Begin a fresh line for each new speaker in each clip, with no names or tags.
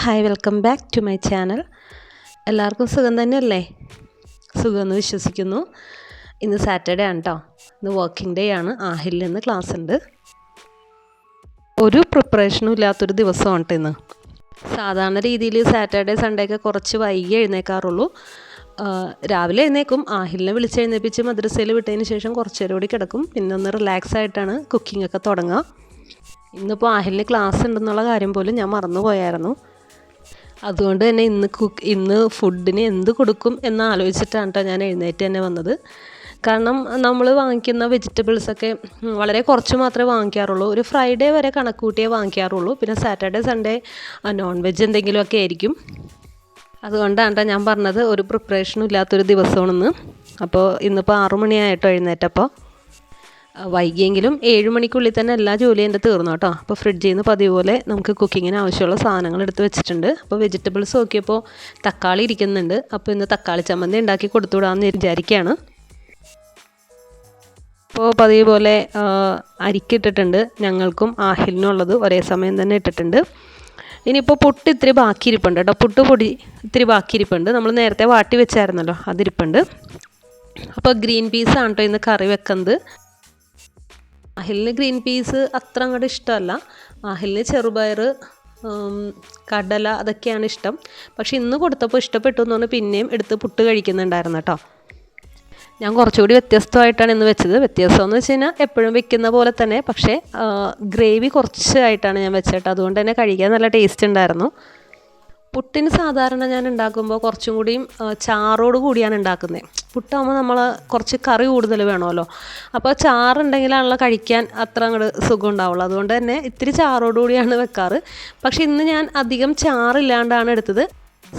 Hi welcome back to my channel. എല്ലാവർക്കും സുഖം തന്നെയല്ലേ? സുഖമെന്ന് വിശ്വസിക്കുന്നു. ഇന്ന് സാറ്റർഡേ ആണ് കേട്ടോ. ഇന്ന് വർക്കിംഗ് ഡേ ആണ്. ആഹിലിൽ നിന്ന് ക്ലാസ് ഉണ്ട്. ഒരു പ്രിപ്പറേഷനും ഇല്ലാത്തൊരു ദിവസമാണ് കേട്ടോ ഇന്ന്. സാധാരണ രീതിയിൽ സാറ്റർഡേ സൺഡേ ഒക്കെ കുറച്ച് വൈകി എഴുന്നേക്കാറുള്ളൂ. രാവിലെ എഴുന്നേക്കും. ആഹിലിനെ വിളിച്ചെഴുന്നേപ്പിച്ച് മദ്രസയിൽ വിട്ടതിന് ശേഷം കുറച്ച് നേരം കൂടി കിടക്കും. പിന്നെ ഒന്ന് റിലാക്സ് ആയിട്ടാണ് കുക്കിംഗ് ഒക്കെ തുടങ്ങുക. ഇന്നിപ്പോൾ ആഹിലിന് ക്ലാസ് ഉണ്ടെന്നുള്ള കാര്യം പോലും ഞാൻ മറന്നു പോയായിരുന്നു. അതുകൊണ്ട് തന്നെ ഇന്ന് ഫുഡിന് എന്ത് കൊടുക്കും എന്ന് ആലോചിച്ചിട്ടാണ് കേട്ടോ ഞാൻ എഴുന്നേറ്റ് തന്നെ വന്നത്. കാരണം നമ്മൾ വാങ്ങിക്കുന്ന വെജിറ്റബിൾസൊക്കെ വളരെ കുറച്ച് മാത്രമേ വാങ്ങിക്കാറുള്ളൂ. ഒരു ഫ്രൈഡേ വരെ കണക്ക് കൂട്ടിയേ വാങ്ങിക്കാറുള്ളൂ. പിന്നെ സാറ്റർഡേ സൺഡേ നോൺ വെജ് എന്തെങ്കിലുമൊക്കെ ആയിരിക്കും. അതുകൊണ്ടാണ് കേട്ടോ ഞാൻ പറഞ്ഞത് ഒരു പ്രിപ്പറേഷനും ഇല്ലാത്തൊരു ദിവസമാണെന്ന്. അപ്പോൾ ഇന്നിപ്പോൾ 6 മണിയായിട്ടോ എഴുന്നേറ്റപ്പോൾ. വൈകിയെങ്കിലും 7 മണിക്കുള്ളിൽ തന്നെ എല്ലാ ജോലിയും എൻ്റെ തീർന്നു കേട്ടോ. അപ്പോൾ ഫ്രിഡ്ജിൽ നിന്ന് പതിവ് പോലെ നമുക്ക് കുക്കിങ്ങിന് ആവശ്യമുള്ള സാധനങ്ങൾ എടുത്ത് വെച്ചിട്ടുണ്ട്. അപ്പോൾ വെജിറ്റബിൾസ് നോക്കിയപ്പോൾ തക്കാളി ഇരിക്കുന്നുണ്ട്. അപ്പോൾ ഇന്ന് തക്കാളി ചമ്മന്തി ഉണ്ടാക്കി കൊടുത്തുവിടാമെന്ന് വിചാരിക്കുകയാണ്. അപ്പോൾ പതിവ് പോലെ അരിക്കിട്ടിട്ടുണ്ട്. ഞങ്ങൾക്കും ആഹിലിനുള്ളത് ഒരേ സമയം തന്നെ ഇട്ടിട്ടുണ്ട്. ഇനിയിപ്പോൾ പുട്ട് ഇത്തിരി ബാക്കിയിരിപ്പുണ്ട് കേട്ടോ. പുട്ടുപൊടി ഇത്തിരി ബാക്കിയിരിപ്പുണ്ട്. നമ്മൾ നേരത്തെ വാട്ടി വെച്ചായിരുന്നല്ലോ, അതിരിപ്പുണ്ട്. അപ്പോൾ ഗ്രീൻ പീസാണ് കേട്ടോ ഇന്ന് കറി വെക്കുന്നത്. ആഹിലിന് ഗ്രീൻ പീസ് അത്ര അങ്ങോട്ട് ഇഷ്ടമല്ല. ആഹിലിന് ചെറുപയർ, കടല അതൊക്കെയാണ് ഇഷ്ടം. പക്ഷെ ഇന്ന് കൊടുത്തപ്പോൾ ഇഷ്ടപ്പെട്ടു എന്ന് പറഞ്ഞാൽ പിന്നെയും എടുത്ത് പുട്ട് കഴിക്കുന്നുണ്ടായിരുന്നു കേട്ടോ. ഞാൻ കുറച്ചുകൂടി വ്യത്യസ്തമായിട്ടാണ് ഇന്ന് വെച്ചത്. വ്യത്യാസം എന്ന് വെച്ച് കഴിഞ്ഞാൽ എപ്പോഴും വെക്കുന്ന പോലെ തന്നെ, പക്ഷേ ഗ്രേവി കുറച്ചായിട്ടാണ് ഞാൻ വെച്ചത്. അതുകൊണ്ട് തന്നെ കഴിക്കാൻ നല്ല ടേസ്റ്റ് ഉണ്ടായിരുന്നു. പുട്ടിന് സാധാരണ ഞാൻ ഉണ്ടാക്കുമ്പോൾ കുറച്ചും കൂടിയും ചാറോട് കൂടിയാണ് ഉണ്ടാക്കുന്നത്. പുട്ടാകുമ്പോൾ നമ്മൾ കുറച്ച് കറി കൂടുതൽ വേണമല്ലോ. അപ്പോൾ ചാറുണ്ടെങ്കിലാണല്ലോ കഴിക്കാൻ അത്ര അങ്ങോട്ട് സുഖം ഉണ്ടാവുള്ളൂ. അതുകൊണ്ട് തന്നെ ഇത്തിരി ചാറോട് കൂടിയാണ് വെക്കാറ്. പക്ഷെ ഇന്ന് ഞാൻ അധികം ചാറില്ലാണ്ടാണ് എടുത്തത്.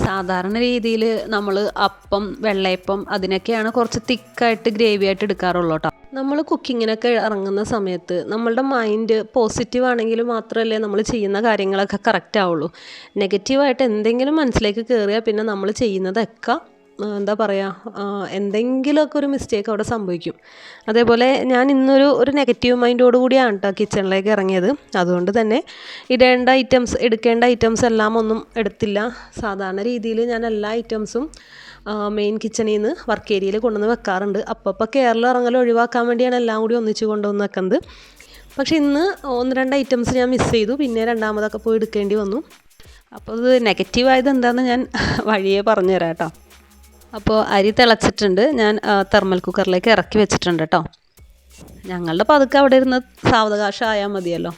സാധാരണ രീതിയിൽ നമ്മൾ അപ്പം, വെള്ളയപ്പം അതിനൊക്കെയാണ് കുറച്ച് തിക്കായിട്ട് ഗ്രേവി ആയിട്ട് എടുക്കാറുള്ളൂ കേട്ടോ. നമ്മൾ കുക്കിങ്ങിനൊക്കെ ഇറങ്ങുന്ന സമയത്ത് നമ്മളുടെ മൈൻഡ് പോസിറ്റീവ് ആണെങ്കിൽ മാത്രമല്ലേ നമ്മൾ ചെയ്യുന്ന കാര്യങ്ങളൊക്കെ കറക്റ്റ് ആവുള്ളൂ. നെഗറ്റീവായിട്ട് എന്തെങ്കിലും മനസ്സിലേക്ക് കയറിയാൽ പിന്നെ നമ്മൾ ചെയ്യുന്നതൊക്കെ എന്താ പറയുക, എന്തെങ്കിലുമൊക്കെ ഒരു മിസ്റ്റേക്ക് അവിടെ സംഭവിക്കും. അതേപോലെ ഞാൻ ഇന്നൊരു നെഗറ്റീവ് മൈൻഡോട് കൂടിയാണ് കേട്ടോ കിച്ചണിലേക്ക് ഇറങ്ങിയത്. അതുകൊണ്ട് തന്നെ എടുക്കേണ്ട ഐറ്റംസ് എല്ലാം ഒന്നും എടുത്തില്ല. സാധാരണ രീതിയിൽ ഞാൻ എല്ലാ ഐറ്റംസും മെയിൻ കിച്ചണിൽ നിന്ന് വർക്ക് ഏരിയയിൽ കൊണ്ടുവന്ന് വെക്കാറുണ്ട്. അപ്പോൾ കേരളം ഇറങ്ങൽ ഒഴിവാക്കാൻ വേണ്ടിയാണ് എല്ലാം കൂടി ഒന്നിച്ച് കൊണ്ടുവന്ന് വെക്കുന്നത്. പക്ഷെ ഇന്ന് 1-2 ഐറ്റംസ് ഞാൻ മിസ് ചെയ്തു. പിന്നെ രണ്ടാമതൊക്കെ പോയി എടുക്കേണ്ടി വന്നു. അപ്പോൾ ഇത് നെഗറ്റീവായത് എന്താണെന്ന് ഞാൻ വഴിയേ പറഞ്ഞു തരാം കേട്ടോ. അപ്പോൾ അരി തിളച്ചിട്ടുണ്ട്. ഞാൻ തെർമൽ കുക്കറിലേക്ക് ഇറക്കി വെച്ചിട്ടുണ്ട് കേട്ടോ. ഞങ്ങളുടെ പതുക്കെ അവിടെ ഇരുന്ന് സാവകാശം ആയാൽ മതിയല്ലോ.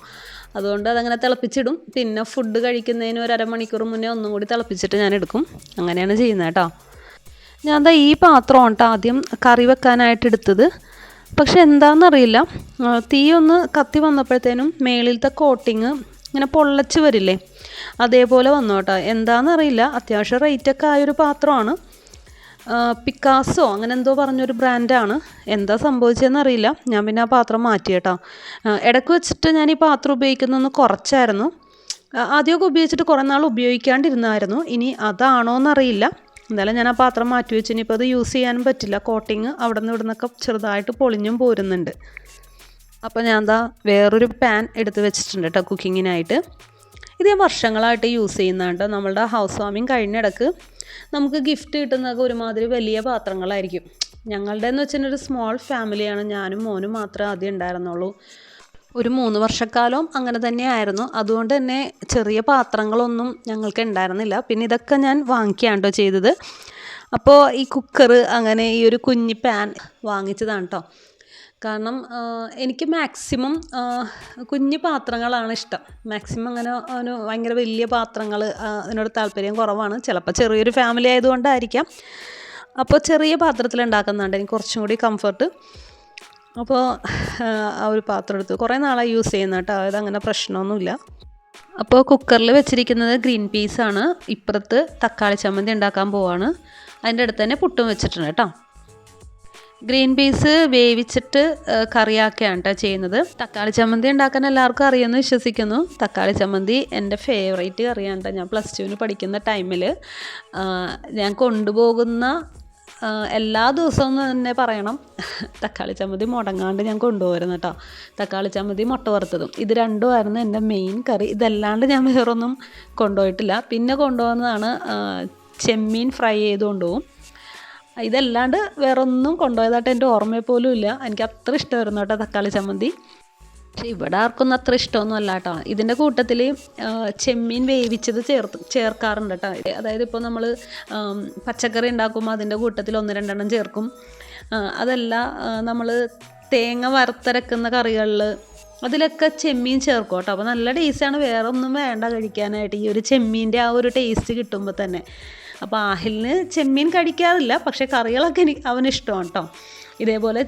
അതുകൊണ്ട് അതങ്ങനെ തിളപ്പിച്ചിടും. പിന്നെ ഫുഡ് കഴിക്കുന്നതിന് ഒരു അരമണിക്കൂർ മുന്നേ ഒന്നും കൂടി തിളപ്പിച്ചിട്ട് ഞാൻ എടുക്കും. അങ്ങനെയാണ് ചെയ്യുന്നത് കേട്ടോ. ഞാൻ ഈ പാത്രമാണ് കേട്ടോ ആദ്യം കറി വെക്കാനായിട്ട് എടുത്തത്. പക്ഷെ എന്താണെന്നറിയില്ല, തീ ഒന്ന് കത്തി വന്നപ്പോഴത്തേനും മേളിലത്തെ കോട്ടിങ് ഇങ്ങനെ പൊള്ളച്ച് വരില്ലേ, അതേപോലെ വന്നു കേട്ടോ. എന്താണെന്നറിയില്ല, അത്യാവശ്യം റേറ്റൊക്കെ ആയൊരു പാത്രമാണ്. പിക്കാസോ അങ്ങനെ എന്തോ പറഞ്ഞൊരു ബ്രാൻഡാണ്. എന്താ സംഭവിച്ചതെന്നറിയില്ല. ഞാൻ പിന്നെ ആ പാത്രം മാറ്റി കേട്ടോ. ഇടയ്ക്ക് വെച്ചിട്ട് ഞാൻ ഈ പാത്രം ഉപയോഗിക്കുന്നതൊന്ന് കുറച്ചായിരുന്നു. ആദ്യമൊക്കെ ഉപയോഗിച്ചിട്ട് കുറേ നാൾ ഉപയോഗിക്കാണ്ടിരുന്നായിരുന്നു. ഇനി അതാണോ എന്നറിയില്ല. എന്തായാലും ഞാൻ ആ പാത്രം മാറ്റി വെച്ച് ഇനിയിപ്പോൾ അത് യൂസ് ചെയ്യാനും പറ്റില്ല. കോട്ടിങ് അവിടെ നിന്ന് ഇവിടെ നിന്നൊക്കെ ചെറുതായിട്ട് പൊളിഞ്ഞും പോരുന്നുണ്ട്. അപ്പോൾ ഞാൻ വേറൊരു പാൻ എടുത്ത് വെച്ചിട്ടുണ്ട് കേട്ടോ കുക്കിങ്ങിനായിട്ട്. ഇത് ഞാൻ വർഷങ്ങളായിട്ട് യൂസ് ചെയ്യുന്നതാണ്. നമ്മളുടെ ഹൗസ് വാമിങ് കഴിഞ്ഞിടക്ക് നമുക്ക് ഗിഫ്റ്റ് കിട്ടുന്നതൊക്കെ ഒരുമാതിരി വലിയ പാത്രങ്ങളായിരിക്കും. ഞങ്ങളുടെ എന്ന് വെച്ചാൽ ഒരു സ്മോൾ ഫാമിലിയാണ്. ഞാനും മോനും മാത്രമേ ആദ്യം ഉണ്ടായിരുന്നുള്ളൂ. ഒരു 3 വർഷക്കാലം അങ്ങനെ തന്നെയായിരുന്നു. അതുകൊണ്ട് തന്നെ ചെറിയ പാത്രങ്ങളൊന്നും ഞങ്ങൾക്ക് ഉണ്ടായിരുന്നില്ല. പിന്നെ ഇതൊക്കെ ഞാൻ വാങ്ങിക്കുകയാണ് ചെയ്തത്. അപ്പോൾ ഈ കുക്കർ അങ്ങനെ ഈ ഒരു കുഞ്ഞി പാൻ വാങ്ങിച്ചതാണ് കേട്ടോ. കാരണം എനിക്ക് മാക്സിമം കുഞ്ഞു പാത്രങ്ങളാണ് ഇഷ്ടം. മാക്സിമം അങ്ങനെ ഭയങ്കര വലിയ പാത്രങ്ങൾ അതിനോട് താല്പര്യം കുറവാണ്. ചിലപ്പോൾ ചെറിയൊരു ഫാമിലി ആയതുകൊണ്ടായിരിക്കാം. അപ്പോൾ ചെറിയ പാത്രത്തിൽ ഉണ്ടാക്കുന്നുണ്ട് എനിക്ക് കുറച്ചും കൂടി കംഫർട്ട്. അപ്പോൾ ആ ഒരു പാത്രം എടുത്ത് കുറേ നാളായി യൂസ് ചെയ്യുന്ന കേട്ടോ. അതങ്ങനെ പ്രശ്നമൊന്നുമില്ല. അപ്പോൾ കുക്കറിൽ വെച്ചിരിക്കുന്നത് ഗ്രീൻ പീസാണ്. ഇപ്പുറത്ത് തക്കാളി ചമ്മന്തി ഉണ്ടാക്കാൻ പോവാണ്. അതിൻ്റെ അടുത്ത് തന്നെ പുട്ടും വെച്ചിട്ടുണ്ട് കേട്ടോ. ഗ്രീൻ പീസ് വേവിച്ചിട്ട് കറിയാക്കുകയാണ് കേട്ടോ ചെയ്യുന്നത്. തക്കാളി ചമ്മന്തി ഉണ്ടാക്കാൻ എല്ലാവർക്കും അറിയുമെന്ന് വിശ്വസിക്കുന്നു. തക്കാളി ചമ്മന്തി എൻ്റെ ഫേവറേറ്റ് കറിയാണ് കേട്ടോ. ഞാൻ +2 പഠിക്കുന്ന ടൈമിൽ ഞാൻ കൊണ്ടുപോകുന്ന എല്ലാ ദിവസവും തന്നെ പറയണം, തക്കാളി ചമ്മന്തി മുടങ്ങാണ്ട് ഞാൻ കൊണ്ടുപോയിരുന്നു കേട്ടോ. തക്കാളി ചമ്മന്തി മുട്ട വറുത്തതും ഇത് രണ്ടുമായിരുന്നു എൻ്റെ മെയിൻ കറി. ഇതല്ലാണ്ട് ഞാൻ വേറൊന്നും കൊണ്ടുപോയിട്ടില്ല. പിന്നെ കൊണ്ടുപോകുന്നതാണ് ചെമ്മീൻ ഫ്രൈ ചെയ്ത് കൊണ്ടുപോകും. ഇതല്ലാണ്ട് വേറൊന്നും കൊണ്ടുപോയതായിട്ട് എൻ്റെ ഓർമ്മയിൽ പോലും ഇല്ല. എനിക്ക് അത്ര ഇഷ്ടമായിരുന്നു കേട്ടോ തക്കാളി ചമ്മന്തി. പക്ഷെ ഇവിടെ ആർക്കൊന്നും അത്ര ഇഷ്ടമൊന്നും അല്ല കേട്ടോ. ഇതിൻ്റെ കൂട്ടത്തിൽ ചെമ്മീൻ വേവിച്ചത് ചേർക്കാറുണ്ട് കേട്ടോ. അതായത് ഇപ്പോൾ നമ്മൾ പച്ചക്കറി ഉണ്ടാക്കുമ്പോൾ അതിൻ്റെ കൂട്ടത്തിൽ 1-2 ചേർക്കും. അതല്ല നമ്മൾ തേങ്ങ വറുത്തരക്കുന്ന കറികളിൽ അതിലൊക്കെ ചെമ്മീൻ ചേർക്കും കേട്ടോ. അപ്പോൾ നല്ല ടേസ്റ്റാണ്. വേറെ ഒന്നും വേണ്ട കഴിക്കാനായിട്ട്. ഈ ഒരു ചെമ്മീൻ്റെ ആ ഒരു ടേസ്റ്റ് കിട്ടുമ്പോൾ തന്നെ. അപ്പോൾ ആഹിലിന് ചെമ്മീൻ കഴിക്കാറില്ല, പക്ഷേ കറികളൊക്കെ അവന് ഇഷ്ടമാണ് കേട്ടോ. ഇതേപോലെ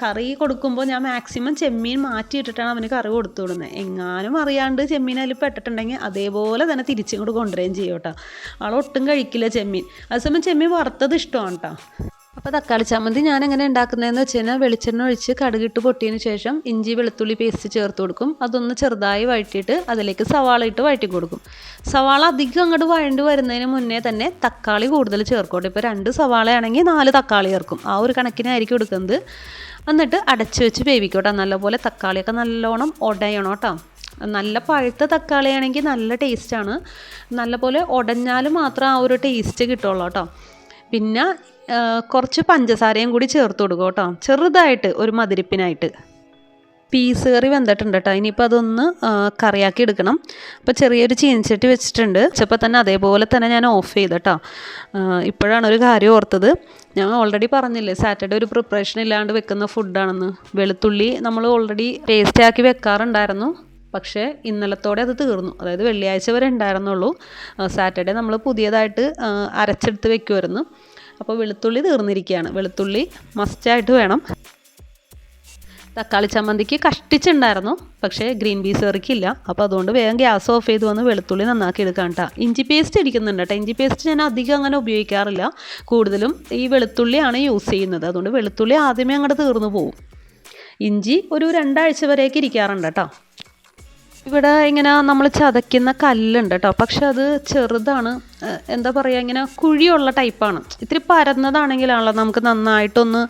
കറി കൊടുക്കുമ്പോൾ ഞാൻ മാക്സിമം ചെമ്മീൻ മാറ്റിയിട്ടിട്ടാണ് അവന് കറി കൊടുത്തു വിടുന്നത്. എങ്ങാനും അറിയാണ്ട് ചെമ്മീൻ അതിൽ പെട്ടിട്ടുണ്ടെങ്കിൽ അതേപോലെ തന്നെ തിരിച്ചിങ്ങോട്ട് കൊണ്ടുവരികയും ചെയ്യും കേട്ടോ. ആളൊട്ടും കഴിക്കില്ല ചെമ്മീൻ. അതേസമയം ചെമ്മീൻ വറുത്തത് ഇഷ്ടമാണ് കേട്ടോ. അപ്പോൾ തക്കാളി ചമ്മന്തി ഞാൻ എങ്ങനെ ഉണ്ടാക്കുന്നതെന്ന് വെച്ച് കഴിഞ്ഞാൽ വെളിച്ചെണ്ണ ഒഴിച്ച് കടുകിട്ട് പൊട്ടിയതിന് ശേഷം ഇഞ്ചി വെളുത്തുള്ളി പേസ്റ്റ് ചേർത്ത് കൊടുക്കും. അതൊന്ന് ചെറുതായി വഴറ്റിയിട്ട് അതിലേക്ക് സവാള ഇട്ട് വഴറ്റി കൊടുക്കും. സവാള അധികം അങ്ങോട്ട് വഴണ്ട് വരുന്നതിന് മുന്നേ തന്നെ തക്കാളി കൂടുതൽ ചേർക്കോട്ടെ. ഇപ്പോൾ 2 സവാളയാണെങ്കിൽ 4 തക്കാളി ചേർക്കും. ആ ഒരു കണക്കിനായിരിക്കും എടുക്കുന്നത്. എന്നിട്ട് അടച്ച് വെച്ച് വേവിക്കോട്ടെ. നല്ലപോലെ തക്കാളിയൊക്കെ നല്ലോണം ഉടയണം കേട്ടോ. നല്ല പഴുത്ത തക്കാളിയാണെങ്കിൽ നല്ല ടേസ്റ്റാണ്. നല്ലപോലെ ഉടഞ്ഞാൽ മാത്രം ആ ഒരു ടേസ്റ്റ് കിട്ടുള്ളൂ കേട്ടോ. പിന്നെ കുറച്ച് പഞ്ചസാരയും കൂടി ചേർത്ത് കൊടുക്കും കേട്ടോ, ചെറുതായിട്ട് ഒരു മധുരപ്പിനായിട്ട്. പീസ് കറി വെന്തിട്ടുണ്ട് കേട്ടോ. ഇനിയിപ്പോൾ അതൊന്ന് കറിയാക്കി എടുക്കണം. അപ്പോൾ ചെറിയൊരു ചീനച്ചട്ടി വെച്ചിട്ടുണ്ട്. വെച്ചപ്പോൾ തന്നെ അതേപോലെ തന്നെ ഞാൻ ഓഫ് ചെയ്ത് കേട്ടോ. ഇപ്പോഴാണ് ഒരു കാര്യം ഓർത്തത്. ഞാൻ ഓൾറെഡി പറഞ്ഞില്ലേ സാറ്റർഡേ ഒരു പ്രിപ്പറേഷൻ ഇല്ലാണ്ട് വെക്കുന്ന ഫുഡാണെന്ന്. വെളുത്തുള്ളി നമ്മൾ ഓൾറെഡി പേസ്റ്റാക്കി വെക്കാറുണ്ടായിരുന്നു. പക്ഷേ ഇന്നലത്തോടെ അത് തീർന്നു. അതായത് വെള്ളിയാഴ്ച വരെ ഉണ്ടായിരുന്നുള്ളൂ. സാറ്റർഡേ നമ്മൾ പുതിയതായിട്ട് അരച്ചെടുത്ത് വെക്കുമായിരുന്നു. അപ്പോൾ വെളുത്തുള്ളി തീർന്നിരിക്കുകയാണ്. വെളുത്തുള്ളി മസ്റ്റായിട്ട് വേണം. തക്കാളി ചമ്മന്തിക്ക് കഷ്ടിച്ചുണ്ടായിരുന്നു, പക്ഷേ ഗ്രീൻ പീസ് കറിക്കില്ല. അപ്പോൾ അതുകൊണ്ട് വേഗം ഗ്യാസ് ഓഫ് ചെയ്ത് വന്ന് വെളുത്തുള്ളി നന്നാക്കി എടുക്കാം കേട്ടോ. ഇഞ്ചി പേസ്റ്റ് ഇരിക്കുന്നുണ്ട് കേട്ടോ. ഇഞ്ചി പേസ്റ്റ് ഞാൻ അധികം അങ്ങനെ ഉപയോഗിക്കാറില്ല. കൂടുതലും ഈ വെളുത്തുള്ളിയാണ് യൂസ് ചെയ്യുന്നത്. അതുകൊണ്ട് വെളുത്തുള്ളി ആദ്യമേ അങ്ങോട്ട് തീർന്നു പോകും. ഇഞ്ചി ഒരു 2 ആഴ്ച വരെയൊക്കെ ഇരിക്കാറുണ്ട് കേട്ടോ. ഇവിടെ ഇങ്ങനെ നമ്മൾ ചതയ്ക്കുന്ന കല്ലുണ്ട് കേട്ടോ. പക്ഷെ അത് ചെറുതാണ്. എന്താ പറയുക, ഇങ്ങനെ കുഴിയുള്ള ടൈപ്പാണ്. ഇത്തിരി പരന്നതാണെങ്കിലാണല്ലോ നമുക്ക് നന്നായിട്ടൊന്ന്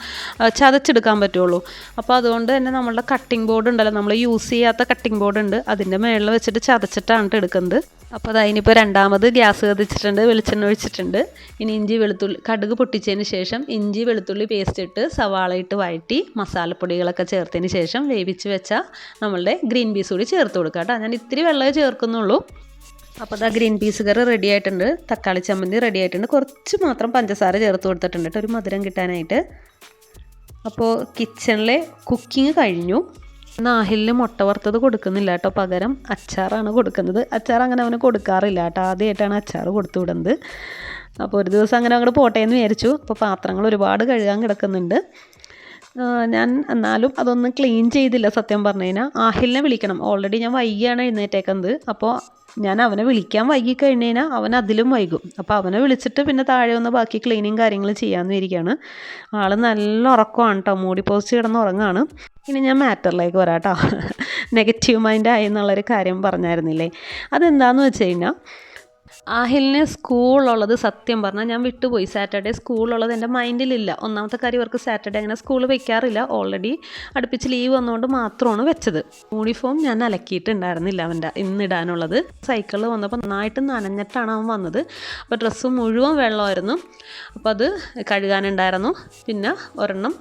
ചതച്ചെടുക്കാൻ പറ്റുള്ളൂ. അപ്പോൾ അതുകൊണ്ട് തന്നെ നമ്മളുടെ കട്ടിംഗ് ബോർഡ് ഉണ്ടല്ലോ, നമ്മൾ യൂസ് ചെയ്യാത്ത കട്ടിംഗ് ബോർഡ് ഉണ്ട്, അതിൻ്റെ മുകളിൽ വെച്ചിട്ട് ചതച്ചിട്ടാണ് എടുക്കുന്നത്. അപ്പോൾ അതിനിപ്പോൾ രണ്ടാമത് ഗ്യാസ് കത്തിച്ചിട്ടുണ്ട്, വെളിച്ചെണ്ണ ഒഴിച്ചിട്ടുണ്ട്. ഇനി ഇഞ്ചി വെളുത്തുള്ളി കടുക് പൊട്ടിച്ചതിന് ശേഷം ഇഞ്ചി വെളുത്തുള്ളി പേസ്റ്റ് ഇട്ട് സവാള ഇട്ട് വഴറ്റി മസാലപ്പൊടികളൊക്കെ ചേർത്തതിന് ശേഷം വേവിച്ച് വെച്ച നമ്മളുടെ ഗ്രീൻ പീസ് കൂടി ചേർത്ത് കൊടുക്കുക കേട്ടോ. ഞാൻ ഇത്തിരി വെള്ളമേ ചേർക്കുന്നുള്ളൂ. അപ്പോൾ അതാ ഗ്രീൻ പീസ് കറി റെഡി ആയിട്ടുണ്ട്. തക്കാളി ചമ്മന്തി റെഡി ആയിട്ടുണ്ട്. കുറച്ച് മാത്രം പഞ്ചസാര ചേർത്ത് കൊടുത്തിട്ടുണ്ട് കേട്ടോ, ഒരു മധുരം കിട്ടാനായിട്ട്. അപ്പോൾ കിച്ചണിലെ കുക്കിംഗ് കഴിഞ്ഞു. നാഹിലിന് മുട്ട വറുത്തത് കൊടുക്കുന്നില്ല കേട്ടോ, പകരം അച്ചാറാണ് കൊടുക്കുന്നത്. അച്ചാർ അങ്ങനെ അവന് കൊടുക്കാറില്ല കേട്ടോ. ആദ്യമായിട്ടാണ് അച്ചാർ കൊടുത്തു വിടുന്നത്. അപ്പോൾ ഒരു ദിവസം അങ്ങനെ അങ്ങോട്ട് പോട്ടെ എന്ന് വിചാരിച്ചു. അപ്പോൾ പാത്രങ്ങൾ ഒരുപാട് കഴുകാൻ കിടക്കുന്നുണ്ട്. ഞാൻ എന്നാലും അതൊന്നും ക്ലീൻ ചെയ്തില്ല സത്യം പറഞ്ഞു കഴിഞ്ഞാൽ. ആഹിലിനെ വിളിക്കണം. ഓൾറെഡി ഞാൻ വൈകിയാണ് എഴുന്നേറ്റേക്കുന്നത്. അപ്പോൾ ഞാൻ അവനെ വിളിക്കാൻ വൈകി കഴിഞ്ഞ് കഴിഞ്ഞാൽ അവൻ അതിലും വൈകും. അപ്പോൾ അവനെ വിളിച്ചിട്ട് പിന്നെ താഴെ വന്ന് ബാക്കി ക്ലീനിങ് കാര്യങ്ങൾ ചെയ്യാമെന്ന് ഇരിക്കുകയാണ്. ആൾ നല്ല ഉറക്കമാണ് കേട്ടോ, മൂടി പോസ്റ്റ് കിടന്ന് ഉറങ്ങാണ്. ഇനി ഞാൻ മാറ്ററിലേക്ക് വരാം കേട്ടോ. നെഗറ്റീവ് മൈൻഡായി എന്നുള്ളൊരു കാര്യം പറഞ്ഞായിരുന്നില്ലേ, അതെന്താണെന്ന് വെച്ച് കഴിഞ്ഞാൽ ആഹിലിന് സ്കൂളുള്ളത് സത്യം പറഞ്ഞാൽ ഞാൻ വിട്ടുപോയി. സാറ്റർഡേ സ്കൂളുള്ളത് എൻ്റെ മൈൻഡിലില്ല. ഒന്നാമത്തെ കാര്യം ഇവർക്ക് സാറ്റർഡേ അങ്ങനെ സ്കൂൾ വെക്കാറില്ല. ഓൾറെഡി അടുപ്പിച്ച് ലീവ് വന്നുകൊണ്ട് മാത്രമാണ് വെച്ചത്. യൂണിഫോം ഞാൻ അലക്കിയിട്ടുണ്ടായിരുന്നില്ല അവൻ്റെ ഇന്നിടാനുള്ളത്. സൈക്കിളിൽ വന്നപ്പോൾ നന്നായിട്ട് നനഞ്ഞിട്ടാണ് അവൻ വന്നത്. അപ്പോൾ ഡ്രസ്സ് മുഴുവൻ വെള്ളമായിരുന്നു. അപ്പോൾ അത് കഴുകാനുണ്ടായിരുന്നു. പിന്നെ ഒരെണ്ണം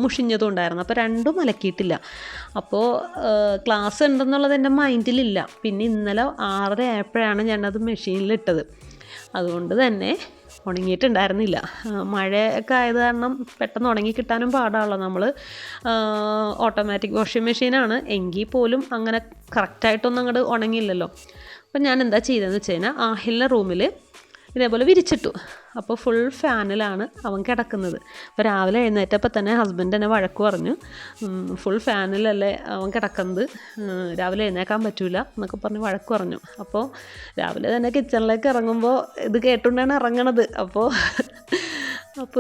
മുഷിഞ്ഞതും ഉണ്ടായിരുന്നു. അപ്പോൾ രണ്ടും അലക്കിയിട്ടില്ല. അപ്പോൾ ക്ലാസ് ഉണ്ടെന്നുള്ളത് എൻ്റെ മൈൻഡിലില്ല. പിന്നെ ഇന്നലെ 6:30 ആയപ്പോഴാണ് ഞാനത് മെഷീനിലിട്ടത്. അതുകൊണ്ട് തന്നെ ഉണങ്ങിയിട്ടുണ്ടായിരുന്നില്ല. മഴയൊക്കെ ആയത് കാരണം പെട്ടെന്ന് ഉണങ്ങി കിട്ടാനും പാടാണല്ലോ. നമ്മൾ ഓട്ടോമാറ്റിക് വാഷിംഗ് മെഷീനാണ് എങ്കിൽ പോലും അങ്ങനെ കറക്റ്റായിട്ടൊന്നും അങ്ങോട്ട് ഉണങ്ങിയില്ലല്ലോ. അപ്പം ഞാൻ എന്താ ചെയ്തതെന്ന് വെച്ച് കഴിഞ്ഞാൽ ആഹിലിൻ്റെ റൂമിൽ ഇതേപോലെ വിരിച്ചിട്ടു. അപ്പോൾ ഫുൾ ഫാനിലാണ് അവൻ കിടക്കുന്നത്. അപ്പോൾ രാവിലെ എഴുന്നേറ്റപ്പോൾ തന്നെ ഹസ്ബൻഡ് എന്നെ വഴക്ക് പറഞ്ഞു, ഫുൾ ഫാനിലല്ലേ അവൻ കിടക്കുന്നത്, രാവിലെ എഴുന്നേക്കാൻ പറ്റില്ല എന്നൊക്കെ പറഞ്ഞ് വഴക്ക് പറഞ്ഞു. അപ്പോൾ രാവിലെ തന്നെ കിച്ചണിലേക്ക് ഇറങ്ങുമ്പോൾ ഇത് കേട്ടുകൊണ്ടാണ് ഇറങ്ങണത്. അപ്പോൾ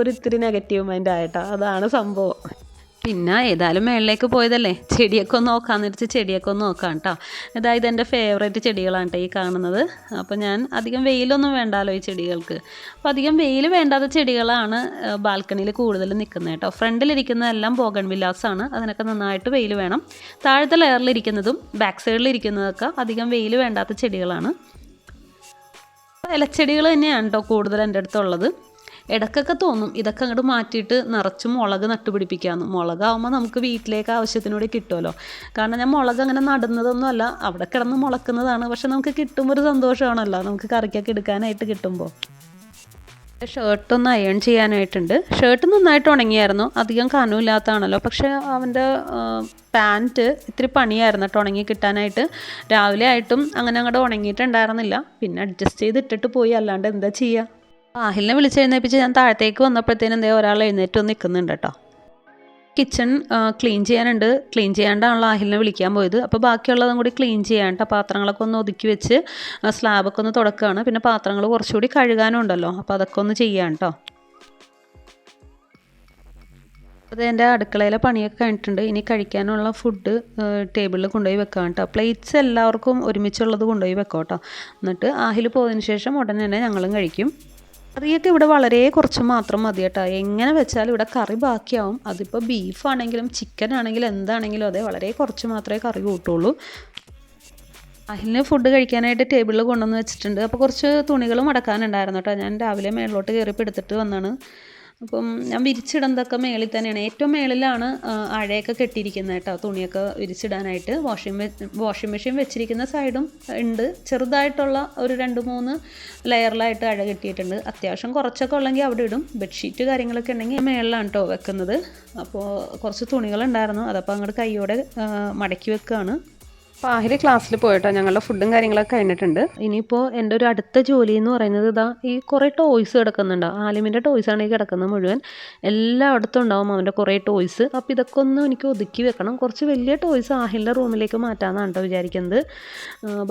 ഒരു ഇത്തിരി നെഗറ്റീവ് മൈൻഡ് ആയിട്ടാ, അതാണ് സംഭവം. പിന്നെ ഏതായാലും മേളിലേക്ക് പോയതല്ലേ, ചെടിയൊക്കെ ഒന്ന് നോക്കാമെന്ന് വെച്ച് ചെടിയൊക്കെ ഒന്ന് നോക്കാം കേട്ടോ. അതായത് എൻ്റെ ഫേവറേറ്റ് ചെടികളാണ് കേട്ടോ ഈ കാണുന്നത്. അപ്പോൾ ഞാൻ അധികം വെയിലൊന്നും വേണ്ടാലോ ഈ ചെടികൾക്ക്. അപ്പോൾ അധികം വെയിൽ വേണ്ടാത്ത ചെടികളാണ് ബാൽക്കണിയിൽ കൂടുതൽ നിൽക്കുന്നത് കേട്ടോ. ഫ്രണ്ടിലിരിക്കുന്നതെല്ലാം ബോഗൺവില്ലാസാണ്, അതിനൊക്കെ നന്നായിട്ട് വെയിൽ വേണം. താഴത്തെ ലെയറിലിരിക്കുന്നതും ബാക്ക് സൈഡിലിരിക്കുന്നതൊക്കെ അധികം വെയിൽ വേണ്ടാത്ത ചെടികളാണ്. ഇലച്ചെടികൾ തന്നെയാണ് കേട്ടോ കൂടുതൽ എൻ്റെ അടുത്തുള്ളത്. ഇടയ്ക്കൊക്കെ തോന്നും ഇതൊക്കെ അങ്ങോട്ട് മാറ്റിയിട്ട് നിറച്ചും മുളക് നട്ടുപിടിപ്പിക്കാമെന്ന്. മുളകാവുമ്പോൾ നമുക്ക് വീട്ടിലേക്ക് ആവശ്യത്തിനൂടെ കിട്ടുമല്ലോ. കാരണം ഞാൻ മുളക് അങ്ങനെ നടുന്നതൊന്നുമല്ല, അവിടെ കിടന്ന് മുളക്കുന്നതാണ്. പക്ഷെ നമുക്ക് കിട്ടുമ്പോൾ ഒരു സന്തോഷമാണല്ലോ, നമുക്ക് കറിക്കൊക്കെ എടുക്കാനായിട്ട് കിട്ടുമ്പോൾ. ഷർട്ടൊന്ന് അയൺ ചെയ്യാനായിട്ടുണ്ട്. ഷർട്ട് നന്നായിട്ട് ഉണങ്ങിയായിരുന്നു, അധികം കനമില്ലാത്തതാണല്ലോ. പക്ഷേ അവൻ്റെ പാൻറ്റ് ഇത്തിരി പണിയായിരുന്നു കേട്ടോ ഉണങ്ങി കിട്ടാനായിട്ട്. രാവിലെ ആയിട്ടും അങ്ങനെ അങ്ങോട്ട് ഉണങ്ങിയിട്ടുണ്ടായിരുന്നില്ല. പിന്നെ അഡ്ജസ്റ്റ് ചെയ്തിട്ടിട്ട് പോയി, അല്ലാണ്ട് എന്താ ചെയ്യുക. ആഹിലിനെ വിളിച്ചെഴുന്നേപ്പിച്ച് ഞാൻ താഴത്തേക്ക് വന്നപ്പോഴത്തേനും എന്തേ ഒരാൾ എഴുന്നേറ്റ് നിൽക്കുന്നുണ്ട് കേട്ടോ. കിച്ചൺ ക്ലീൻ ചെയ്യാനുണ്ട്. ക്ലീൻ ചെയ്യാണ്ടാണല്ലോ ആഹിലിനെ വിളിക്കാൻ പോയത്. അപ്പോൾ ബാക്കിയുള്ളതും കൂടി ക്ലീൻ ചെയ്യാൻ കേട്ടോ. പാത്രങ്ങളൊക്കെ ഒന്ന് ഒതുക്കി വെച്ച് സ്ലാബൊക്കെ ഒന്ന് തുടക്കുകയാണ്. പിന്നെ പാത്രങ്ങൾ കുറച്ചുകൂടി കഴുകാനും ഉണ്ടല്ലോ, അപ്പോൾ അതൊക്കെ ഒന്ന് ചെയ്യാൻ കേട്ടോ. അത് എൻ്റെ അടുക്കളയിലെ പണിയൊക്കെ കഴിഞ്ഞിട്ടുണ്ട്. ഇനി കഴിക്കാനുള്ള ഫുഡ് ടേബിളിൽ കൊണ്ടുപോയി വെക്കാം കേട്ടോ. പ്ലേറ്റ്സ് എല്ലാവർക്കും ഒരുമിച്ചുള്ളത് കൊണ്ടുപോയി വെക്കാം കേട്ടോ. എന്നിട്ട് ആഹിൽ പോയതിന് ശേഷം ഉടനെ തന്നെ ഞങ്ങളും കഴിക്കും. കറിയൊക്കെ ഇവിടെ വളരെ കുറച്ച് മാത്രം മതി കേട്ടോ. എങ്ങനെ വെച്ചാലും ഇവിടെ കറി ബാക്കിയാവും. അതിപ്പോൾ ബീഫാണെങ്കിലും ചിക്കൻ ആണെങ്കിലും എന്താണെങ്കിലും അതെ, വളരെ കുറച്ച് മാത്രമേ കറി കൂട്ടുള്ളൂ. അഹിലിന് ഫുഡ് കഴിക്കാനായിട്ട് ടേബിളിൽ കൊണ്ടുവന്ന് വെച്ചിട്ടുണ്ട്. അപ്പോൾ കുറച്ച് തുണികൾ മടക്കാനുണ്ടായിരുന്നു കേട്ടോ. ഞാൻ രാവിലെ മേളിലോട്ട് കയറിയപ്പോൾ എടുത്തിട്ട് വന്നാണ്. അപ്പം ഞാൻ വിരിച്ചിടുന്നതൊക്കെ മേളിൽ തന്നെയാണ്. ഏറ്റവും മേളിലാണ് അഴയൊക്കെ കെട്ടിയിരിക്കുന്നത് കേട്ടോ, തുണിയൊക്കെ വിരിച്ചിടാനായിട്ട്. വാഷിംഗ് മെഷീൻ വെച്ചിരിക്കുന്ന സൈഡും ഉണ്ട്. ചെറുതായിട്ടുള്ള ഒരു 2-3 ലെയറിലായിട്ട് അഴ കെട്ടിയിട്ടുണ്ട്. അത്യാവശ്യം കുറച്ചൊക്കെ ഉള്ളെങ്കിൽ അവിടെ ഇടും. ബെഡ്ഷീറ്റ് കാര്യങ്ങളൊക്കെ ഉണ്ടെങ്കിൽ മേളിലാണ് കേട്ടോ വെക്കുന്നത്. അപ്പോൾ കുറച്ച് തുണികളുണ്ടായിരുന്നു, അതപ്പോൾ അങ്ങോട്ട് കൈയോടെ മടക്കി വെക്കുകയാണ്. അപ്പോൾ ആഹിൽ ക്ലാസ്സിൽ പോയിട്ടോ. ഞങ്ങളുടെ ഫുഡും കാര്യങ്ങളൊക്കെ കഴിഞ്ഞിട്ടുണ്ട്. ഇനിയിപ്പോൾ എൻ്റെ ഒരു അടുത്ത ജോലി എന്ന് പറയുന്നത് ഇതാ ഈ കുറേ ടോയ്സ് കിടക്കുന്നുണ്ടോ. ആലിമിൻ്റെ ടോയ്സാണ് ഈ കിടക്കുന്നത് മുഴുവൻ. എല്ലായിടത്തും ഉണ്ടാവും അവൻ്റെ കുറേ ടോയ്സ്. അപ്പോൾ ഇതൊക്കെ ഒന്ന് എനിക്ക് ഒതുക്കി വെക്കണം. കുറച്ച് വലിയ ടോയ്സ് ആഹിലിൻ്റെ റൂമിലേക്ക് മാറ്റാമെന്നാണ് കേട്ടോ വിചാരിക്കുന്നത്.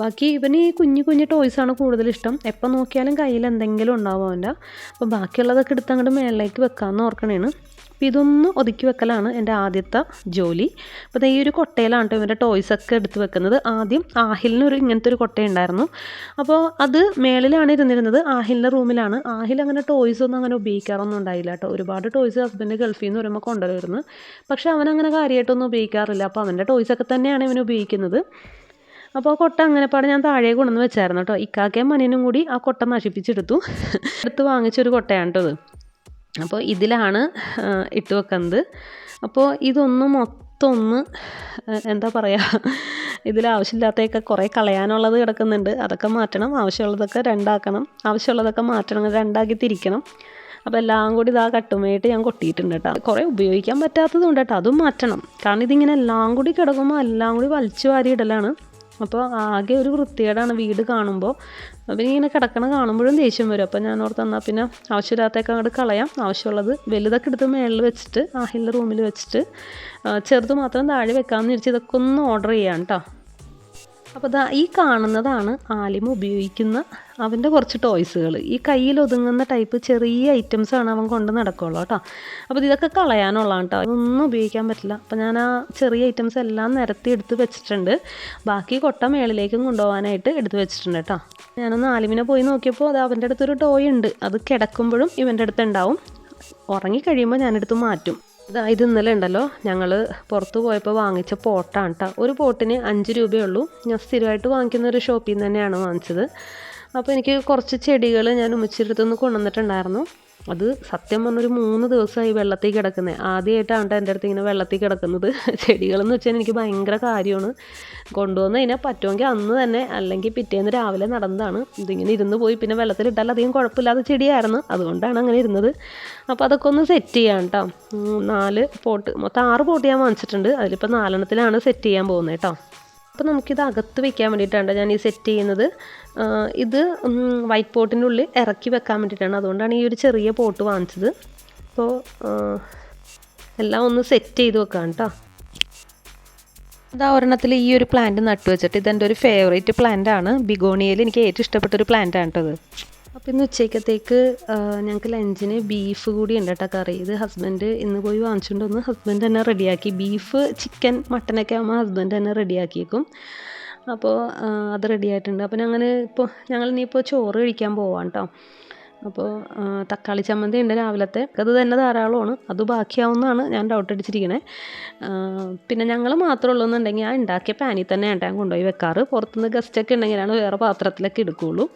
ബാക്കി ഇവന് ഈ കുഞ്ഞു കുഞ്ഞു ടോയ്സാണ് കൂടുതലിഷ്ടം. എപ്പോൾ നോക്കിയാലും കയ്യിൽ എന്തെങ്കിലും ഉണ്ടാവും അവൻ്റെ. അപ്പോൾ ബാക്കിയുള്ളതൊക്കെ എടുത്ത് അങ്ങോട്ട് മേളിലേക്ക് വെക്കാമെന്ന് ഓർക്കണേണ്. അപ്പോൾ ഇതൊന്ന് ഒതുക്കി വെക്കലാണ് എൻ്റെ ആദ്യത്തെ ജോലി. അപ്പോൾ ഈ ഒരു കൊട്ടയിലാണ് കേട്ടോ ഇവൻ്റെ ടോയ്സൊക്കെ എടുത്ത് വെക്കുന്നത്. ആദ്യം ആഹിലിനൊരു ഇങ്ങനത്തെ ഒരു കൊട്ടയുണ്ടായിരുന്നു. അപ്പോൾ അത് മേളിലാണ് ഇരുന്നിരുന്നത്, ആഹിലിൻ്റെ റൂമിലാണ്. ആഹിൽ അങ്ങനെ ടോയ്സൊന്നും അങ്ങനെ ഉപയോഗിക്കാറൊന്നും ഉണ്ടായില്ല കേട്ടോ. ഒരുപാട് ടോയ്സ് ഹസ്ബൻഡ് ഗൾഫിൽ നിന്ന് വരുമ്പോൾ കൊണ്ടുവരുന്നു. പക്ഷേ അവനങ്ങനെ കാര്യമായിട്ടൊന്നും ഉപയോഗിക്കാറില്ല. അപ്പോൾ അവൻ്റെ ടോയ്സൊക്കെ തന്നെയാണ് ഇവൻ ഉപയോഗിക്കുന്നത്. അപ്പോൾ കൊട്ട അങ്ങനെ പാടെ ഞാൻ താഴെ കൊണ്ടുവന്ന് വെച്ചായിരുന്നു കേട്ടോ. ഇക്കാക്കയും മനിയനും കൂടി ആ കൊട്ട നശിപ്പിച്ചെടുത്തു. എടുത്ത് വാങ്ങിച്ചൊരു കൊട്ടയാണ് കേട്ടോ ഇത്. അപ്പോൾ ഇതിലാണ് ഇട്ട് വെക്കുന്നത്. അപ്പോൾ ഇതൊന്ന് മൊത്തം ഒന്ന് എന്താ പറയുക, ഇതിലാവശ്യമില്ലാത്തതൊക്കെ കുറേ കളയാനുള്ളത് കിടക്കുന്നുണ്ട്. അതൊക്കെ മാറ്റണം. ആവശ്യമുള്ളതൊക്കെ രണ്ടാക്കണം, ആവശ്യമുള്ളതൊക്കെ മാറ്റണം, രണ്ടാക്കി തിരിക്കണം. അപ്പോൾ എല്ലാം കൂടി ഇതാ കട്ടുമായിട്ട് ഞാൻ കൊട്ടിയിട്ടുണ്ട് കേട്ടോ. കുറേ ഉപയോഗിക്കാൻ പറ്റാത്തതുണ്ട് കേട്ടോ, അതും മാറ്റണം. കാരണം ഇതിങ്ങനെ എല്ലാം കൂടി കിടക്കുമ്പോൾ എല്ലാം കൂടി വലിച്ചു വാരി ഇടലാണ്. അപ്പോൾ ആകെ ഒരു വൃത്തികേടാണ് വീട് കാണുമ്പോൾ. അപ്പം ഇങ്ങനെ കിടക്കണ കാണുമ്പോഴും ദേഷ്യം വരും. അപ്പോൾ ഞാൻ ഓർത്ത് തന്നാൽ പിന്നെ ആവശ്യമില്ലാത്തൊക്കെ അങ്ങോട്ട് കളയാം. ആവശ്യമുള്ളത് വലുതൊക്കെ എടുത്ത് മേളിൽ വെച്ചിട്ട് ആഹിലിൻ്റെ റൂമിൽ വെച്ചിട്ട് ചെറുത് മാത്രം താഴെ വെക്കാമെന്ന് വിചാരിച്ച് ഇതൊക്കെ ഒന്ന് ഓർഡർ ചെയ്യാം കേട്ടോ. അപ്പോൾ ഈ കാണുന്നതാണ് ആലിം ഉപയോഗിക്കുന്ന അവൻ്റെ കുറച്ച് ടോയ്സുകൾ. ഈ കയ്യിൽ ഒതുങ്ങുന്ന ടൈപ്പ് ചെറിയ ഐറ്റംസാണ് അവൻ കൊണ്ട് നടക്കുള്ളൂ കേട്ടോ. അപ്പോൾ ഇതൊക്കെ കളയാനുള്ളതാണ് കേട്ടോ, ഇതൊന്നും ഉപയോഗിക്കാൻ പറ്റില്ല. അപ്പോൾ ഞാൻ ആ ചെറിയ ഐറ്റംസ് എല്ലാം നിരത്തി എടുത്ത് വെച്ചിട്ടുണ്ട്. ബാക്കി കൊട്ട മേളിലേക്കും കൊണ്ടുപോകാനായിട്ട് എടുത്ത് വെച്ചിട്ടുണ്ട് കേട്ടോ. ഞാനൊന്ന് ആലിമിനെ പോയി നോക്കിയപ്പോൾ അത് അവൻ്റെ അടുത്തൊരു ടോയ് ഉണ്ട്. അത് കിടക്കുമ്പോഴും ഇവൻ്റെ അടുത്ത് ഉണ്ടാവും. ഉറങ്ങിക്കഴിയുമ്പോൾ ഞാനെടുത്ത് മാറ്റും. ഇത് ഇന്നലെ ഉണ്ടല്ലോ ഞങ്ങൾ പുറത്ത് പോയപ്പോൾ വാങ്ങിച്ച പോട്ടാണ് കേട്ടോ. ഒരു പോട്ടിന് 5 രൂപയുള്ളൂ. ഞാൻ സ്ഥിരമായിട്ട് വാങ്ങിക്കുന്ന ഒരു ഷോപ്പിൽ നിന്ന് തന്നെയാണ് വാങ്ങിച്ചത്. അപ്പോൾ എനിക്ക് കുറച്ച് ചെടികൾ ഞാൻ ഉമ്മച്ചിയെടുത്തുനിന്ന് കൊണ്ടുവന്നിട്ടുണ്ടായിരുന്നു. അത് സത്യം പറഞ്ഞൊരു 3 ദിവസമായി വെള്ളത്തിൽ കിടക്കുന്നത്. ആദ്യമായിട്ടാണ് എൻ്റെ അടുത്ത് ഇങ്ങനെ വെള്ളത്തിൽ കിടക്കുന്നത്. ചെടികളെന്ന് വെച്ചാൽ എനിക്ക് ഭയങ്കര കാര്യമാണ്. കൊണ്ടുവന്ന് കഴിഞ്ഞാൽ പറ്റുമെങ്കിൽ അന്ന് തന്നെ, അല്ലെങ്കിൽ പിറ്റേന്ന് രാവിലെ നടന്നതാണ്. ഇതിങ്ങനെ ഇരുന്ന് പോയി പിന്നെ വെള്ളത്തിലിട്ടാൽ അധികം കുഴപ്പമില്ലാത്ത ചെടിയായിരുന്നു, അതുകൊണ്ടാണ് അങ്ങനെ ഇരുന്നത്. അപ്പോൾ അതൊക്കെ ഒന്ന് സെറ്റ് ചെയ്യാം കേട്ടോ. 4 പോട്ട്, മൊത്തം 6 പോട്ട് ഞാൻ വാങ്ങിച്ചിട്ടുണ്ട്. അതിലിപ്പോൾ 4 സെറ്റ് ചെയ്യാൻ പോകുന്നത് കേട്ടോ. അപ്പോൾ നമുക്കിത് അകത്ത് വെക്കാൻ വേണ്ടിയിട്ടാണ് ഞാൻ ഈ സെറ്റ് ചെയ്യുന്നത്. ഇത് വൈറ്റ് പോട്ടിൻ്റെ ഉള്ളിൽ ഇറക്കി വെക്കാൻ വേണ്ടിയിട്ടാണ്. അതുകൊണ്ടാണ് ഈ ഒരു ചെറിയ പോട്ട് വാങ്ങിച്ചത്. അപ്പോൾ എല്ലാം ഒന്ന് സെറ്റ് ചെയ്ത് വെക്കാം കേട്ടോ. ഒരെണ്ണത്തിൽ ഈ ഒരു പ്ലാന്റ് നട്ടു വെച്ചിട്ട് ഇതെൻ്റെ ഒരു ഫേവറേറ്റ് പ്ലാന്റ് ആണ്. ബിഗോണിയയിൽ എനിക്ക് ഏറ്റവും ഇഷ്ടപ്പെട്ടൊരു പ്ലാന്റ് ആണ് കേട്ടോ ഇത്. അപ്പോൾ ഇന്ന് ഉച്ചയ്ക്കത്തേക്ക് ഞങ്ങൾക്ക് ലഞ്ചിന് ബീഫ് കൂടി ഉണ്ട് കേട്ടോ കറി. ഇത് ഹസ്ബൻഡ് ഇന്ന് പോയി വാങ്ങിച്ചുകൊണ്ട് വന്ന് ഹസ്ബൻഡ് തന്നെ റെഡിയാക്കി. ബീഫ്, ചിക്കൻ, മട്ടനൊക്കെ ആകുമ്പോൾ ഹസ്ബൻഡ് തന്നെ റെഡിയാക്കിയേക്കും. അപ്പോൾ അത് റെഡി ആയിട്ടുണ്ട്. അപ്പോൾ ഞങ്ങൾ ഇനിയിപ്പോൾ ചോറ് കഴിക്കാൻ പോവാം കേട്ടോ. അപ്പോൾ തക്കാളി ചമ്മന്തി ഉണ്ട് രാവിലത്തെ, അത് തന്നെ ധാരാളമാണ്, അത് ബാക്കിയാവുമെന്നാണ് ഞാൻ ഡൗട്ട് അടിച്ചിരിക്കണേ. പിന്നെ ഞങ്ങൾ മാത്രമേ ഉള്ളൂ എന്നുണ്ടെങ്കിൽ ആ ഉണ്ടാക്കിയ പാനിൽ തന്നെ ഞാൻ കൊണ്ടുപോയി വെക്കാറ്. പുറത്തുനിന്ന് ഗസ്റ്റൊക്കെ ഉണ്ടെങ്കിലാണ് വേറെ പാത്രത്തിലൊക്കെ എടുക്കുകയുള്ളൂ.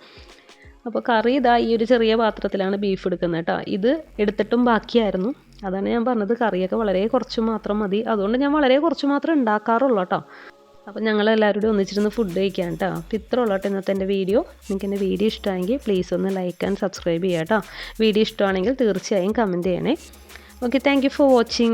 അപ്പോൾ കറി ഇതാ ഈ ഒരു ചെറിയ പാത്രത്തിലാണ് ബീഫ് എടുക്കുന്നത് കേട്ടോ. ഇത് എടുത്തിട്ടും ബാക്കിയായിരുന്നു, അതാണ് ഞാൻ പറഞ്ഞത് കറിയൊക്കെ വളരെ കുറച്ച് മാത്രം മതി. അതുകൊണ്ട് ഞാൻ വളരെ കുറച്ച് മാത്രമേ ഉണ്ടാക്കാറുള്ളൂ കേട്ടോ. അപ്പോൾ ഞങ്ങളെല്ലാവരും ഒന്നിച്ചിരുന്ന് ഫുഡ് കഴിക്കാം കേട്ടോ. അപ്പോൾ ഇത്ര ഉള്ളൂ കേട്ടോ ഇന്നത്തെ എൻ്റെ വീഡിയോ. നിങ്ങൾക്ക് എൻ്റെ വീഡിയോ ഇഷ്ടമായെങ്കിൽ പ്ലീസ് ഒന്ന് ലൈക്ക് ആൻഡ് സബ്സ്ക്രൈബ് ചെയ്യാം കേട്ടോ. വീഡിയോ ഇഷ്ടമാണെങ്കിൽ തീർച്ചയായും കമൻറ്റ് ചെയ്യണേ. Okay, thank you for watching.